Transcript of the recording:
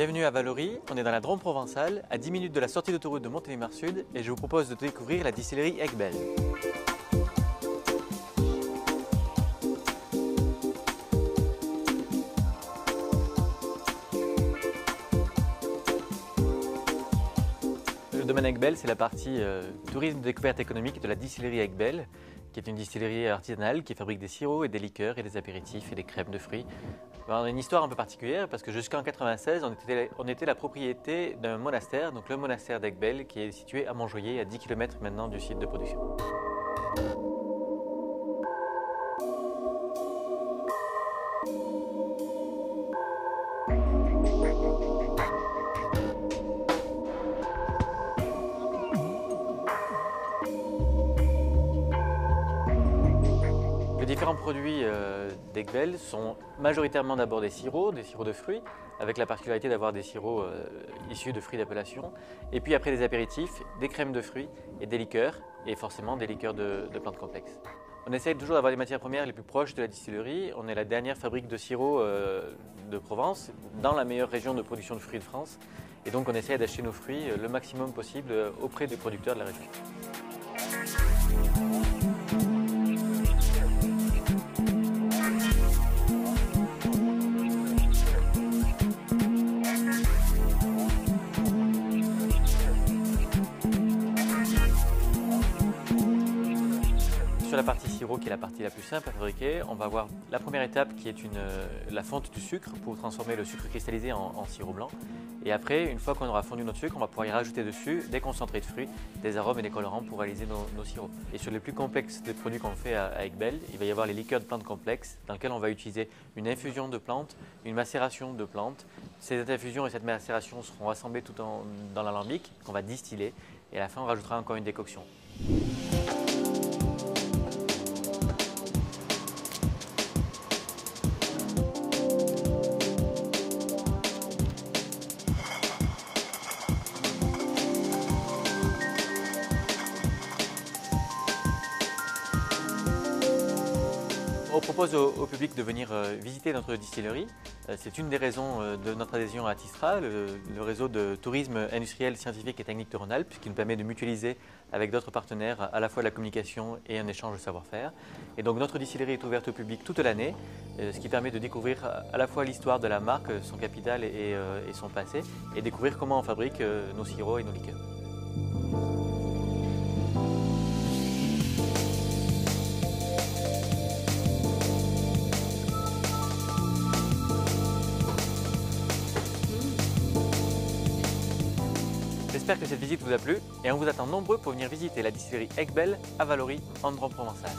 Bienvenue à Valory, on est dans la Drôme provençale, à 10 minutes de la sortie d'autoroute de Montélimar Sud et je vous propose de découvrir la distillerie Aiguebelle. Le domaine Aiguebelle, c'est la partie tourisme découverte économique de la distillerie Aiguebelle, qui est une distillerie artisanale qui fabrique des sirops et des liqueurs et des apéritifs et des crèmes de fruits. On a une histoire un peu particulière parce que jusqu'en 1996, on était la propriété d'un monastère, donc le monastère d'Aiguebelle, qui est situé à Montjoyer, à 10 km maintenant du site de production. Les différents produits d'Aiguebelle sont majoritairement d'abord des sirops de fruits, avec la particularité d'avoir des sirops issus de fruits d'appellation, et puis après des apéritifs, des crèmes de fruits et des liqueurs, et forcément des liqueurs de plantes complexes. On essaye toujours d'avoir les matières premières les plus proches de la distillerie. On est la dernière fabrique de sirop de Provence, dans la meilleure région de production de fruits de France, et donc on essaye d'acheter nos fruits le maximum possible auprès des producteurs de la région. Sur la partie sirop, qui est la partie la plus simple à fabriquer, on va avoir la première étape qui est la fonte du sucre pour transformer le sucre cristallisé en sirop blanc. Et après, une fois qu'on aura fondu notre sucre, on va pouvoir y rajouter dessus des concentrés de fruits, des arômes et des colorants pour réaliser nos sirops. Et sur les plus complexes des produits qu'on fait à Aiguebelle, il va y avoir les liqueurs de plantes complexes dans lesquelles on va utiliser une infusion de plantes, une macération de plantes. Ces infusions et cette macération seront assemblées dans l'alambic qu'on va distiller et à la fin on rajoutera encore une décoction. On propose au public de venir visiter notre distillerie. C'est une des raisons de notre adhésion à TISRA, le réseau de tourisme industriel, scientifique et technique de Rhône-Alpes, qui nous permet de mutualiser avec d'autres partenaires à la fois la communication et un échange de savoir-faire. Et donc notre distillerie est ouverte au public toute l'année, ce qui permet de découvrir à la fois l'histoire de la marque, son capital et son passé, et découvrir comment on fabrique nos sirops et nos liqueurs. J'espère que cette visite vous a plu et on vous attend nombreux pour venir visiter la distillerie Aiguebelle à Valory, en Drôme provençale.